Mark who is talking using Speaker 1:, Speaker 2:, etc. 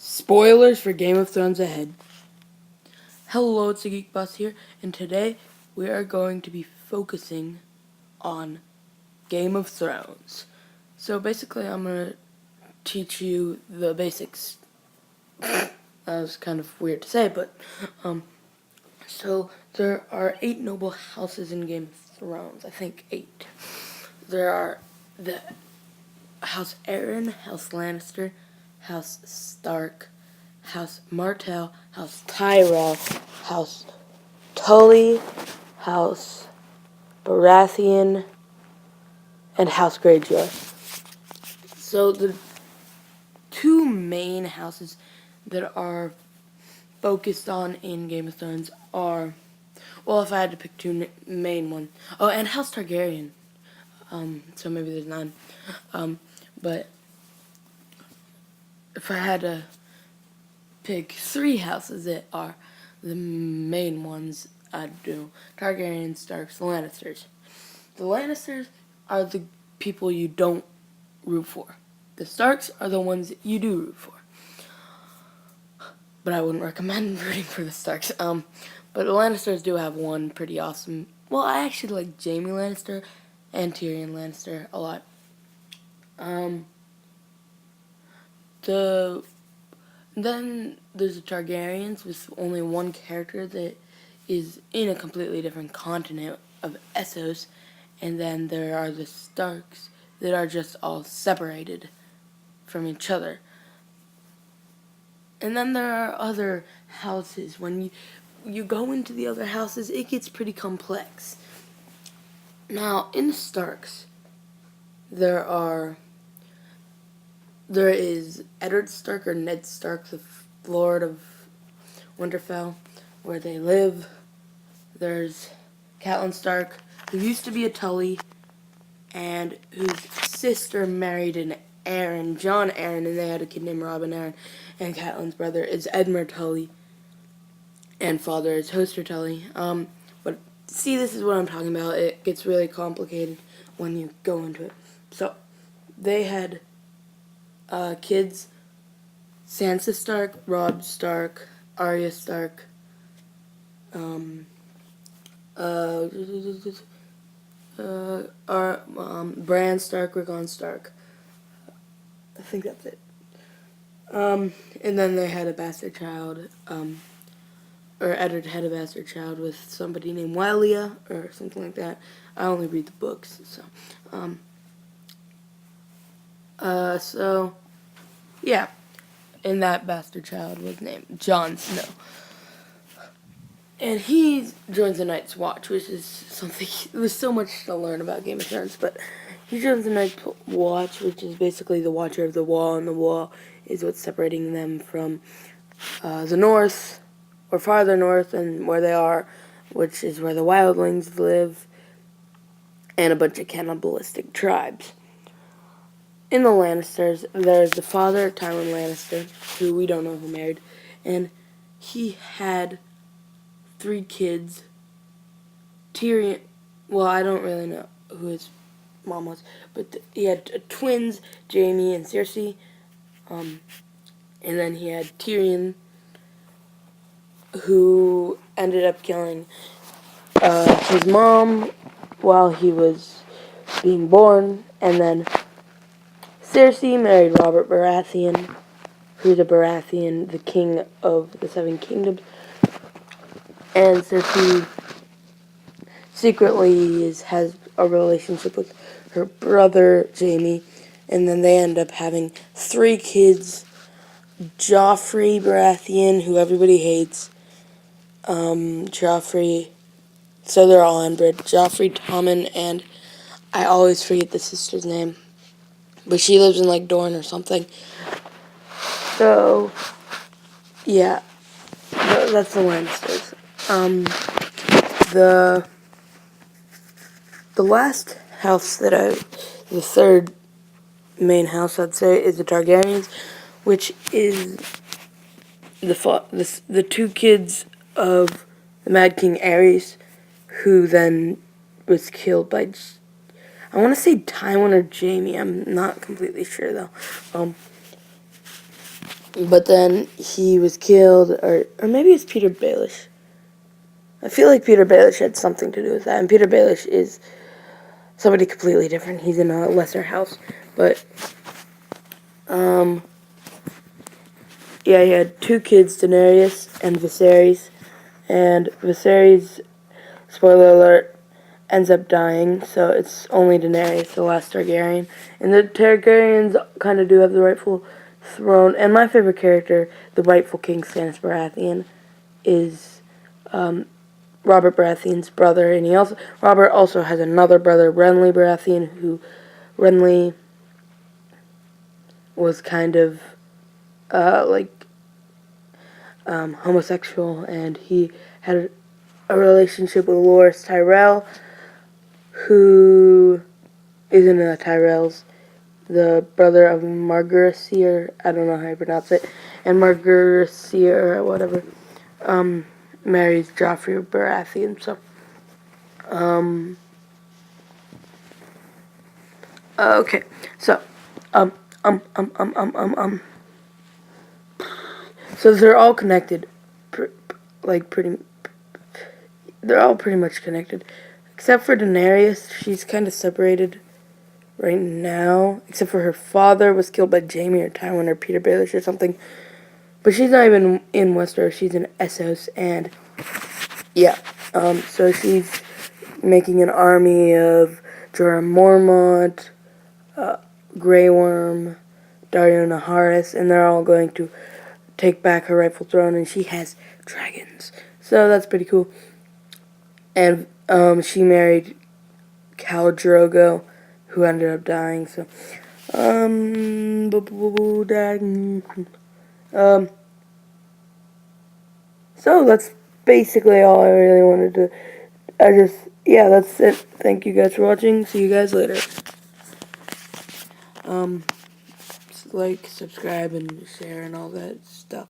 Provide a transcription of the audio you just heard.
Speaker 1: Spoilers for Game of Thrones ahead. Hello, it's the GeekBoss here, and today we are going to be focusing on Game of Thrones. So basically, I'm going to teach you the basics. That was kind of weird to say, but so there are 8 noble houses in Game of Thrones. I think 8. There are the House Arryn, House Lannister, House Stark, House Martell, House Tyrell, House Tully, House Baratheon, and House Greyjoy. So the 2 main houses that are focused on in Game of Thrones are, well, if I had to pick 2 main ones. Oh, and House Targaryen. So maybe there's 9. But if I had to pick 3 houses that are the main ones, I'd do Targaryen, Starks, Lannisters. The Lannisters are the people you don't root for. The Starks are the ones that you do root for. But I wouldn't recommend rooting for the Starks. But the Lannisters do have one pretty awesome. Well, I actually like Jaime Lannister and Tyrion Lannister a lot. Then there's the Targaryens with only one character that is in a completely different continent of Essos, and then there are the Starks that are just all separated from each other. And then there are other houses. When you go into the other houses, it gets pretty complex. Now, in the Starks, there is Eddard Stark or Ned Stark, the Lord of Winterfell, where they live. There's Catelyn Stark, who used to be a Tully, and whose sister married an Arryn, John Arryn, and they had a kid named Robin Arryn. And Catelyn's brother is Edmure Tully, and father is Hoster Tully. But see, this is what I'm talking about. It gets really complicated when you go into it. So, they had kids: Sansa Stark, Robb Stark, Arya Stark, Bran Stark, Rickon Stark. I think that's it. And then they had a bastard child, or Eddard had a bastard child with somebody named Walia, or something like that. I only read the books, so. So, yeah. And that bastard child was named Jon Snow. And he joins the Night's Watch, which is something, there's so much to learn about Game of Thrones, but he joins the Night's Watch, which is basically the Watcher of the Wall, and the Wall is what's separating them from the North, or farther north, and where they are, which is where the Wildlings live, and a bunch of cannibalistic tribes. In the Lannisters, there's the father, Tywin Lannister, who we don't know who married, and he had 3 kids. Tyrion, well, I don't really know who his mom was, but he had twins, Jaime and Cersei, and then he had Tyrion, who ended up killing his mom while he was being born, and then Cersei married Robert Baratheon, who's a Baratheon, the king of the 7 kingdoms, and Cersei secretly has a relationship with her brother, Jaime, and then they end up having 3 kids: Joffrey Baratheon, who everybody hates, Joffrey, so they're all inbred, Joffrey, Tommen, and I always forget the sister's name, but she lives in, like, Dorne or something. So, yeah, that's the Lannisters. The last house that the 3rd main house, I'd say, is the Targaryens, which is the 2 kids of the Mad King Aerys, who then was killed by, I want to say Tywin or Jaime. I'm not completely sure, though. But then he was killed, or maybe it's Peter Baelish. I feel like Peter Baelish had something to do with that, and Peter Baelish is somebody completely different. He's in a lesser house, but, yeah, he had 2 kids, Daenerys and Viserys, and Viserys, spoiler alert, ends up dying, so it's only Daenerys, the last Targaryen, and the Targaryens kind of do have the rightful throne, and my favorite character, the rightful king, Stannis Baratheon, is, Robert Baratheon's brother, and Robert also has another brother, Renly Baratheon, who Renly was kind of homosexual, and he had a relationship with Loras Tyrell, who isn't the Tyrells, the brother of Margaret, I don't know how you pronounce it, and Margaret, or whatever, marries Joffrey Baratheon, so, okay, so, so they're all connected, they're all pretty much connected, except for Daenerys. She's kind of separated right now, except for her father was killed by Jaime or Tywin or Peter Baelish or something, but she's not even in Westeros, she's in Essos, and, yeah, so she's making an army of Jorah Mormont, Grey Worm, Daario Naharis, and they're all going to take back her rightful throne, and she has dragons. So that's pretty cool. And she married Khal Drogo, who ended up dying. So, so that's basically all I really wanted to. Yeah, that's it. Thank you guys for watching. See you guys later. Like, subscribe, and share, and all that stuff.